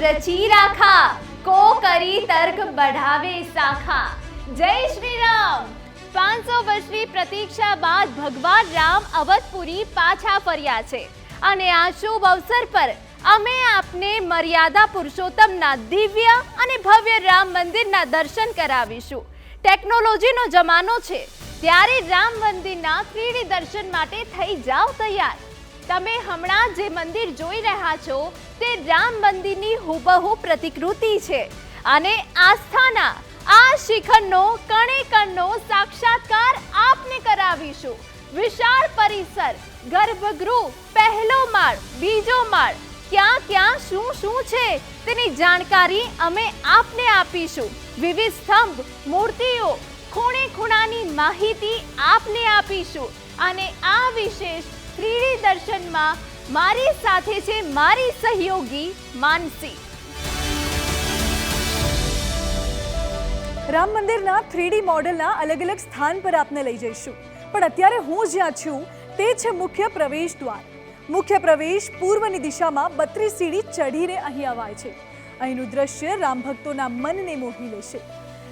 રચી રાખા, કો કરી તર્ક બઢાવે શાખા. જય શ્રી રામ. 500 વર્ષની પ્રતીક્ષા બાદ ભગવાન રામ અવધપુરી પાછા ફર્યા છે અને આ શુભ અવસર પર અમે આપને મર્યાદા પુરુષોત્તમના દિવ્ય અને ભવ્ય રામ મંદિરના દર્શન કરાવીશું. ટેકનોલોજીનો જમાનો છે ત્યારે રામ મંદિરના 3D દર્શન માટે થઈ જાઓ તૈયાર. તમે હમણાં જે મંદિર જોઈ રહ્યા છો તે રામ મંદિરની હુબહુ પ્રતિકૃતિ છે અને આસ્થાના આ શિખરનો કણે કણનો સાક્ષાત્કાર આપને કરાવીશું. વિશાળ પરિસર, ગર્ભગૃહ, પહેલો માળ, બીજો માળ, ક્યાં ક્યાં શું છે તેની જાણકારી અમે આપને આપીશું. વિવિધ સ્તંભ, મૂર્તિઓ, ખૂણે ખૂણાની માહિતી આપને આપીશું અને આ વિશેષ 3D દર્શનમાં મારી સાથે છે મારી સહયોગી માનસી. રામ મંદિરના 3D મોડેલના અલગ અલગ સ્થાન પર આપને લઈ જઈશું, પણ અત્યારે હું જ્યાં છું તે છે મુખ્ય પ્રવેશ દ્વાર. મુખ્ય પ્રવેશ પૂર્વની દિશામાં 32 સીડી ચઢીને અહીં અવાય છે. અહીંનું દ્રશ્ય રામ ભક્તોના મનને મોહી લેશે.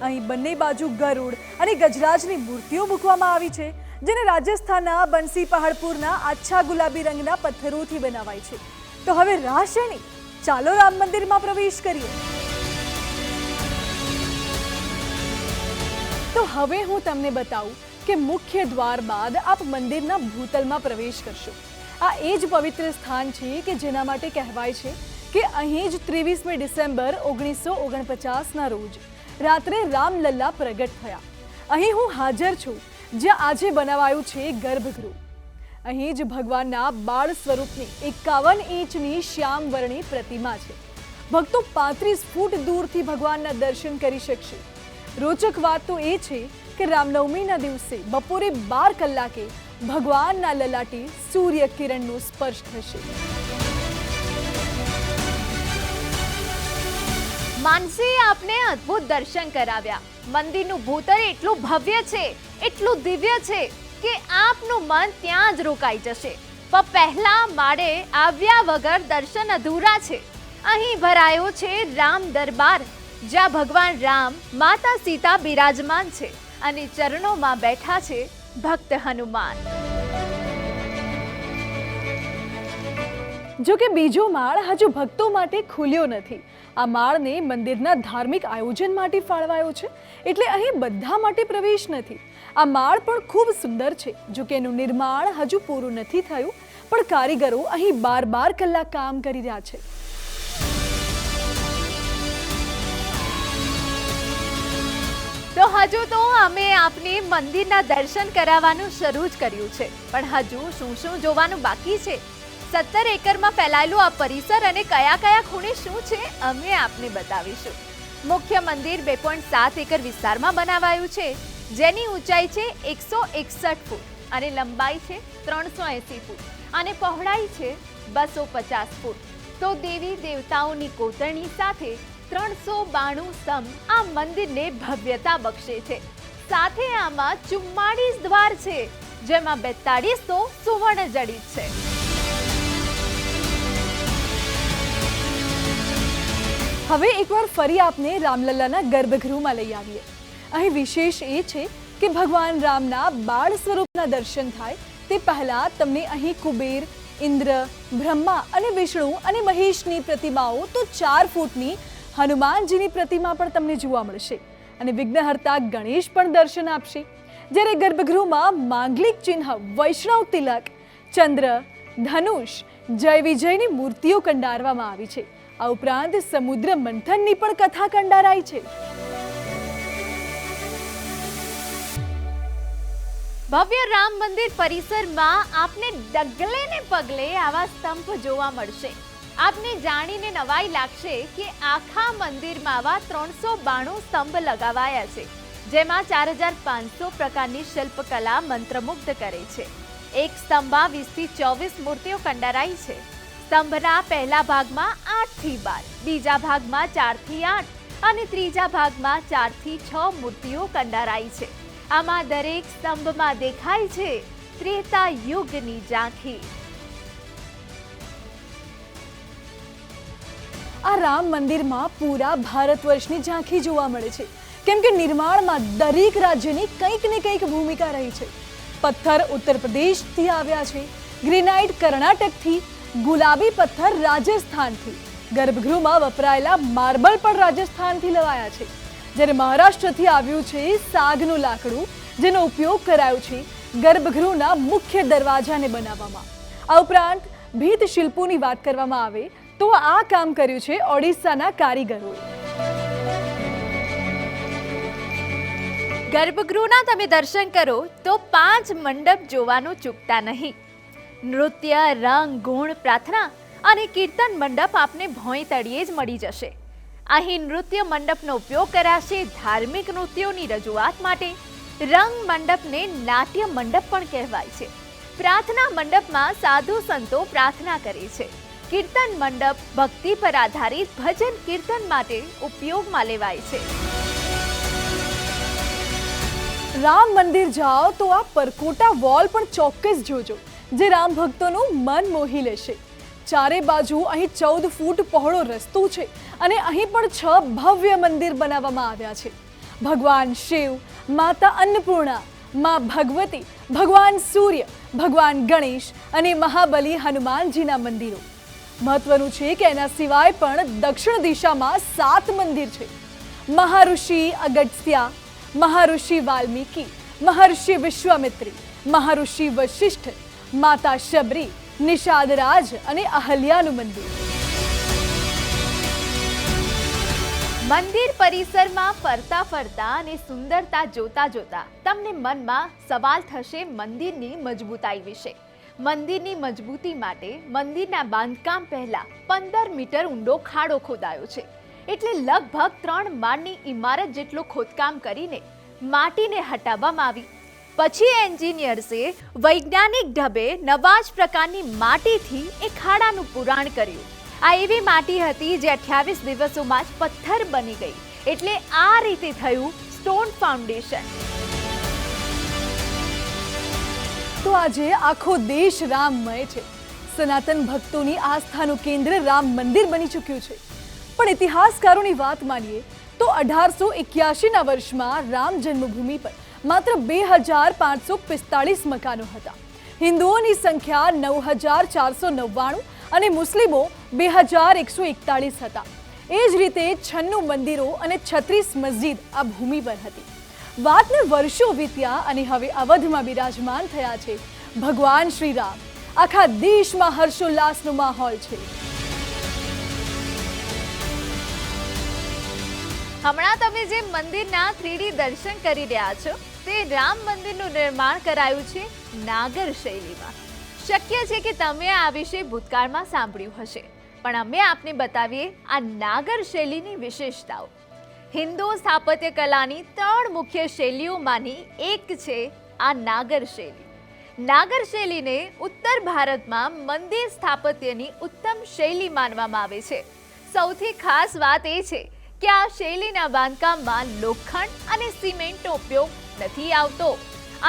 અહીં બંને બાજુ ગરુડ અને ગજરાજની મૂર્તિઓ મૂકવામાં આવી છે, જેને રાજસ્થાનના બંસી પહાડપુરના આછા ગુલાબી રંગના પથ્થરોથી બનાવાય છે. તો હવે રાહ શેની? ચાલો રામ મંદિરમાં પ્રવેશ કરીએ. તો હવે હું તમને બતાવું કે મુખ્ય દ્વાર બાદ આપ મંદિરના ભૂતલમાં પ્રવેશ કરશો. આ એ જ પવિત્ર સ્થાન છે કે જેના માટે કહેવાય છે કે અહીં જ 23મી ડિસેમ્બર 1949ના રોજ રાત્રે રામલલ્લા પ્રગટ થયા. અહીં હું હાજર છું જ્યાં આજે બનાવાયું છે ગર્ભગૃહ. અહીં જ ભગવાનના બાળ સ્વરૂપની 51 ઇંચની શ્યામવર્ણી પ્રતિમા છે. ભક્તો 35 ફૂટ દૂરથી ભગવાનના દર્શન કરી શકશે. રોચક વાત તો એ છે કે રામનવમીના દિવસે બપોરે 12 કલાકે ભગવાનના લલાટે સૂર્ય કિરણનો સ્પર્શ થશે. માનસી આપને અદ્ભુત દર્શન કરાવ્યા. મંદિરનું ભૂતળ એટલું ભવ્ય છે, એટલું દિવ્ય છે કે આપનું મન ત્યાં જ રોકાઈ જશે. પણ પહેલા માળે આવ્યા વગર દર્શન અધૂરા છે. અહીં ભરાયો છે રામ દરબાર, જ્યાં ભગવાન રામ, માતા સીતા બિરાજમાન છે અને ચરણોમાં બેઠા છે ભક્ત હનુમાન. જો કે બીજો માળ હજુ ભક્તો માટે ખુલ્યો નથી. આ માળને મંદિરના ધાર્મિક આયોજન માટે ફાળવાયો છે, એટલે અહીં બધા માટે પ્રવેશ નથી. આ માળ પણ ખૂબ સુંદર છે. જો કે એનું નિર્માણ હજુ પૂરું નથી થયું, પણ કારીગરો અહીં 12 કલાક કામ કરી રહ્યા છે. તો હજુ તો અમે આપને મંદિરના દર્શન કરાવવાનું શરૂ જ કર્યું છે, પણ હજુ શું જોવાનું બાકી છે. 17 એકરમાં ફેલાયેલું આ પરિસર અને કયા ખૂણે શું છે અમે આપને બતાવીશું. મુખ્ય મંદિર 2.7 એકર વિસ્તારમાં બનાવાયું છે, જેની ઊંચાઈ છે 161 ફૂટ અને લંબાઈ છે 380 ફૂટ અને પહોળાઈ છે 250 ફૂટ. તો દેવી દેવતાઓની કોતરણી સાથે 392 સ્તંભ આ મંદિરને ભવ્યતા બક્ષે છે. સાથે આમાં 44 દ્વાર છે, જેમાં 42 તો સુવર્ણ જડિત છે. હવે એકવાર ફરી આપને રામલલ્લાના ગર્ભગૃહમાં લઈ આવીએ. અહીં વિશેષ એ છે કે ભગવાન રામના બાળ સ્વરૂપના દર્શન થાય તે પહેલા તમને અહીં કુબેર, ઇન્દ્ર, બ્રહ્મા અને વિષ્ણુ અને મહેશની પ્રતિમાઓ, તો 4 ફૂટની હનુમાનજીની પ્રતિમા પણ તમને જોવા મળશે અને વિઘ્નહર્તા ગણેશ પણ દર્શન આપશે. જ્યારે ગર્ભગૃહમાં માંગલિક ચિહ્ન, વૈષ્ણવ તિલક, ચંદ્ર, ધનુષ, જય વિજયની મૂર્તિઓ કંડારવામાં આવી છે. આ ઉપરાંત સમુદ્ર મંથનની પણ કથા કંડારાઈ છે. ભવ્ય રામ મંદિર પરિસરમાં આપને ડગલે ને પગલે આવા સ્તંભ જોવા મળશે. આપને જાણીને નવાઈ લાગશે કે આખા મંદિરમાં આવા 392 સ્તંભ લગાવાયા છે, જેમાં 4500 પ્રકારની શિલ્પકલા મંત્રમુગ્ધ કરે છે. એક સ્તંભમાં 20 થી 24 મૂર્તિઓ કંડારાઈ છે. સ્તંભના પહેલા ભાગમાં 8 થી 12, બીજા ભાગમાં 4 થી 8 અને ત્રીજા ભાગમાં 4 થી 6 મૂર્તિઓ કંડારાઈ છે. આમાં દરેક સ્તંભમાં દેખાય છે ત્રેતા યુગની ઝાંખી. આ રામ મંદિરમાં પૂરા ભારત વર્ષની ઝાંખી જોવા મળે છે, કેમ કે નિર્માણમાં દરેક રાજ્યની કંઈક ને કંઈક ભૂમિકા રહી છે. પથ્થર ઉત્તર પ્રદેશથી આવ્યા છે, ગ્રેનાઇટ કર્ણાટકથી, ગુલાબી પથ્થર રાજસ્થાનથી, ગર્ભગૃહમાં વપરાયેલા માર્બલ પણ રાજસ્થાનથી લવાયા છે, જ્યારે મહારાષ્ટ્રથી આવ્યું છે સાગનું લાકડું, જેનો ઉપયોગ કરાયો છે ગર્ભગૃહના મુખ્ય દરવાજાને બનાવવામાં. આ ઉપરાંત ભીત શિલ્પોની વાત કરવામાં આવે તો આ કામ કર્યું છે ઓડિશાના કારીગરોએ. ગર્ભગૃહના તમે દર્શન કરો તો 5 મંડપ જોવાનું ચૂકતા નહીં. નૃત્ય, રંગ, ગુણ, પ્રાર્થના અને કીર્તન મંડપ આપને ભોંય તળિયે જ મળી જશે. અહીં નૃત્ય મંડપનો ઉપયોગ કરાશે ધાર્મિક નૃત્યોની રજૂઆત માટે. રંગ મંડપને નાટ્ય મંડપ પણ કહેવાય છે. પ્રાર્થના મંડપમાં સાધુ સંતો પ્રાર્થના કરે છે. કીર્તન મંડપ ભક્તિ પર આધારિત ભજન કીર્તન માટે ઉપયોગમાં લેવાય છે. રામ મંદિર જાઓ તો આ પરકોટા વોલ પણ ચોક્કસ જોજો, જે રામ ભક્તોનું મન મોહી લેશે. ચારે બાજુ અહીં 14 ફૂટ પહોળો રસ્તો છે અને અહીં પણ 6 ભવ્ય મંદિર બનાવવામાં આવ્યા છે. ભગવાન શિવ, માતા અન્નપૂર્ણા, માં ભગવતી, ભગવાન સૂર્ય, ભગવાન ગણેશ અને મહાબલી હનુમાનજીના મંદિરો. મહત્વનું છે કે એના સિવાય પણ દક્ષિણ દિશામાં 7 મંદિર છે. મહાઋષિ અગસ્ત્યા, મહાઋષિ વાલ્મીકી, મહર્ષિ વિશ્વામિત્રી, મહર્ષિ વશિષ્ઠ, માતા શબરી, નિષાદરાજ અને અહલ્યાનું મંદિર. મંદિર પરિસરમાં ફરતા ફરતા અને સુંદરતા જોતા જોતા તમને મનમાં સવાલ થશે મંદિરની મજબૂતાઈ વિશે. મંદિરની મજબૂતી માટે મંદિરના બાંધકામ પહેલા 15 મીટર ઊંડો ખાડો ખોદાયો છે. એટલે લગભગ 3 માળની ઇમારત જેટલું ખોદકામ કરીને માટીને હટાવવામાં આવી. પછી એન્જિનિયર્સે વૈજ્ઞાનિક ઢબે નવા જ પ્રકારની માટીથી એ ખાડાનું પુરાણ કર્યું. આ એવી માટી હતી જે 28 દિવસોમાં જ પથ્થર બની ગઈ. એટલે આ રીતે થયું સ્ટોન ફાઉન્ડેશન. તો આજે આખો દેશ રામમય છે. સનાતન ભક્તોની આસ્થાનું કેન્દ્ર રામ મંદિર બની ચૂક્યું છે. પણ ઇતિહાસકારોની વાત માનીએ તો 1881ના વર્ષમાં રામ જન્મભૂમિ પર માત્ર 2545 મકાનો હતા. હિન્દુઓની સંખ્યા 9499 અને મુસ્લિમો 2141 હતા. એ જ રીતે 96 મંદિરો અને 36 મસ્જિદ આ ભૂમિ પર હતી. વાતને વર્ષો વીત્યા અને હવે અવધમાં બિરાજમાન થયા છે ભગવાન શ્રી રામ. આખા દેશમાં હર્ષોલ્લાસનો માહોલ છે. હમણાં તમે જે મંદિરના 3D દર્શન કરી રહ્યા છો તે રામ મંદિરનું નિર્માણ કરાયું છે નાગર શૈલીમાં. શક્ય છે કે તમે આ વિશે ભૂતકાળમાં સાંભળ્યું હશે, પણ અમે આપને બતાવીએ આ નાગર શૈલીની વિશેષતાઓ. હિન્દુ સ્થાપત્ય કલાની 3 મુખ્ય શૈલીઓમાંની એક છે આ નાગર શૈલી. નાગર શૈલીને ઉત્તર ભારતમાં મંદિર સ્થાપત્યની ઉત્તમ શૈલી માનવામાં આવે છે. સૌથી ખાસ વાત એ છે કે આ શૈલીના બાંધકામમાં લોખંડ અને સિમેન્ટનો ઉપયોગ નથી આવતો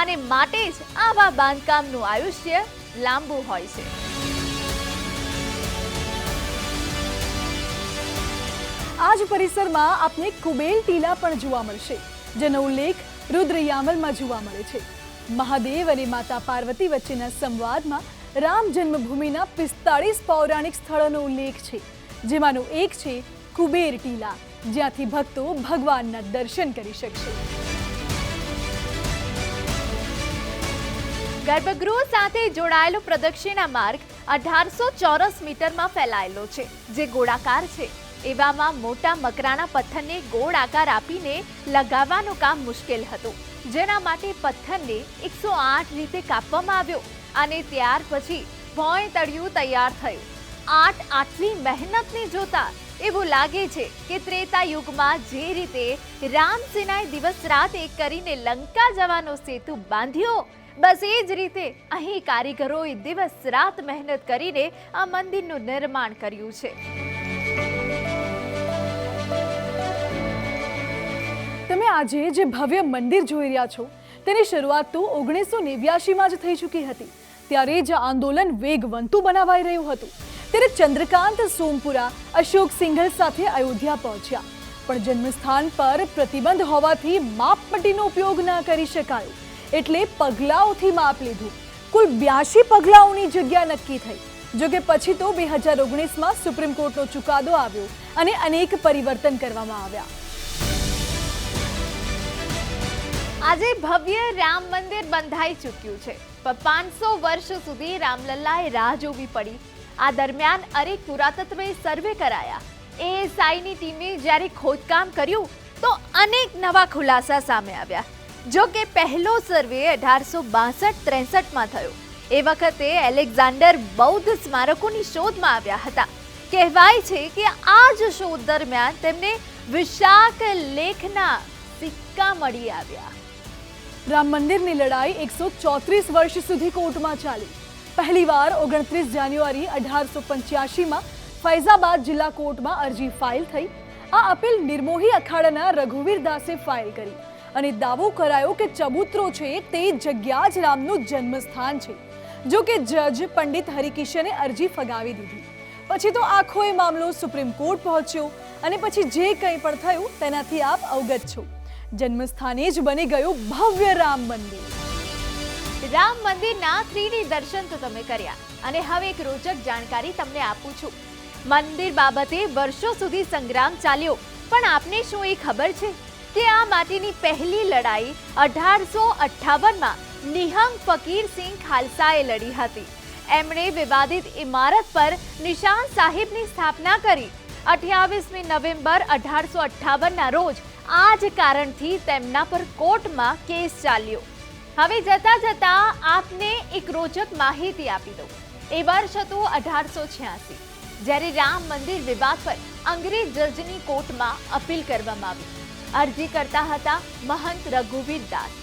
અને માટે જ આવા બાંધકામનું આયુષ્ય લાંબુ હોય છે. આ જ પરિસરમાં આપને કુબેર ટીલા પણ જોવા મળશે, જેનો ઉલ્લેખ રુદ્રયામલમાં જોવા મળે છે. મહાદેવ અને માતા પાર્વતી વચ્ચેના સંવાદમાં રામ જન્મભૂમિના 45 પૌરાણિક સ્થળોનો ઉલ્લેખ છે, જેમાંનું એક છે કુબેર ટીલા, જ્યાંથી ભક્તો ભગવાનના દર્શન કરી શકશે. ગર્ભગૃહ સાથે જોડાયેલો પ્રદક્ષિણા માર્ગ 1800 ચોરસ મીટરમાં ફેલાયેલો છે, જે ગોળાકાર છે. એવામાં મોટા મકરાના પથ્થરને ગોળ આકાર આપીને લગાવવાનું કામ મુશ્કેલ હતું, જેના માટે પથ્થરને 108 રીતે કાપવામાં આવ્યો અને ત્યાર પછી ભોંય તળિયું તૈયાર થયું. આટલી મહેનતને જોતા એવું લાગે છે કે ત્રેતા યુગમાં જે રીતે રામસેનાએ દિવસ રાત એક કરીને લંકા જવાનો સેતુ બાંધ્યો, બસ એ જ રીતે અહીં કારીગરોએ દિવસ રાત મહેનત કરીને આ મંદિરનું નિર્માણ કર્યું છે. તમે આજે જે ભવ્ય મંદિર જોઈ રહ્યા છો તેની શરૂઆત તો 1989માં જ થઈ ચૂકી હતી. ત્યારે જ આંદોલન વેગવંતું બનાવાઈ રહ્યું હતું. ત્યારે ચંદ્રકાંત સોમપુરા અશોક સિંઘલ સાથે અયોધ્યા પહોંચ્યા, પણ જન્મસ્થાન પર પ્રતિબંધ હોવાથી માપપટ્ટીનો ઉપયોગ ના કરી શકાયો, એટલે પગલાઓથી માપ લીધું. કુલ 82 પગલાઓની જગ્યા નક્કી થઈ. જોકે પછી તો 2019માં સુપ્રીમ કોર્ટનો ચુકાદો આવ્યો અને અનેક પરિવર્તન કરવામાં આવ્યા. આજે ભવ્ય રામ મંદિર બંધાઈ ચૂક્યું છે, પણ 500 વર્ષ સુધી રામલલ્લાએ રાહ જોવી પડી. આ દરમિયાન અનેક પુરાતત્વ સર્વે કરાયા. એએસઆઈની ટીમે જ્યારે ખોદકામ કર્યું તો અનેક નવા ખુલાસા સામે આવ્યા. જો કે પહેલો સર્વે 1862-63માં થયો. એ વખતે એલેક્ઝાન્ડર બૌદ્ધ સ્મારકોની શોધમાં આવ્યા હતા. કહેવાય છે કે આ જ શોધ દરમિયાન તેમને વિશાખ લેખના સિક્કા મળી આવ્યા. રામ મંદિરની લડાઈ 134 વર્ષ સુધી કોર્ટમાં ચાલી. પહેલીવાર 29 જાન્યુઆરી 1885માં ફૈઝાબાદ જિલ્લા કોર્ટમાં અરજી ફાઇલ થઈ. આ અપીલ નિર્મોહી અખાડાના રઘુવીર દાસે ફાઇલ કરી અને દાવો કરાયો કે ચબૂતરો છે તે જગ્યા જ રામનું જન્મસ્થાન છે. જો કે જજ પંડિત હરિકિશને અરજી ફગાવી દીધી. પછી તો આખો એ મામલો સુપ્રીમ કોર્ટ પહોંચ્યો અને પછી જે કંઈ પણ થયું તેનાથી આપ અવગત છો. જન્મસ્થાને જ બની ગયું ભવ્ય રામ મંદિર. રામ મંદિરના 3D દર્શન તો તમે કર્યા, અને હવે એક રોચક જાણકારી તમને આપું છું. મંદિર બાબતે વર્ષો સુધી સંગ્રામ ચાલ્યો, પણ આપને શું એ ખબર છે કે આ માટેની પહેલી લડાઈ 1858માં નિહંગ ફકીરસિંહ ખાલસાએ લડી હતી. એમણે વિવાદિત ઇમારત પર નિશાન સાહિબની સ્થાપના કરી. 28મી નવેમ્બર 1858ના રોજ આ જ કારણથી તેમના પર કોર્ટમાં કેસ ચાલ્યો. હવે જતા જતા આપને એક રોચક માહિતી આપી દઉં. એ વર્ષ હતું 1886, જ્યારે રામ મંદિર વિવાદ પર અંગ્રેજ જજની કોર્ટમાં અપીલ કરવામાં આવી. અરજી કરતા હતા મહંત રઘુવીર દાસ.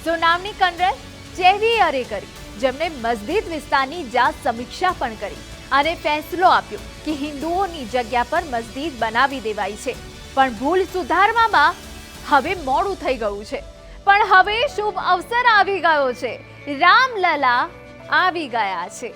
સુનાવણી કર્નલ ચેવિયરે કરી, જેમણે મસ્જિદ વિસ્તારની જાત સમીક્ષા પણ કરી અને ફેંસલો આપ્યો કે હિન્દુઓની જગ્યા પર મસ્જિદ બનાવી દેવાઈ છે, પણ ભૂલ સુધારવામાં હવે મોડું થઈ ગયું છે. પણ હવે શુભ અવસર આવી ગયો છે. રામલલા આવી ગયા છે.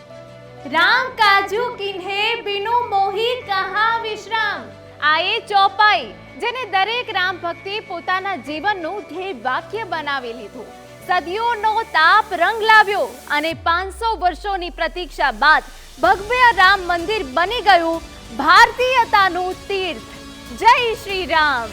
રામ કાજુ કિન્હે બિનુ મોહી કહા વિશ્રામ. આ એ ચોપાઈ જેને દરેક રામ ભક્તિ પોતાના જીવનનું ધ્યેય વાક્ય બનાવી લીધું. સદીઓનો તાપ રંગ લાવ્યો અને 500 વર્ષોની પ્રતીક્ષા બાદ ભવ્ય રામ મંદિર બની ગયું ભારતીયતાનું તીર્થ. જય શ્રી રામ.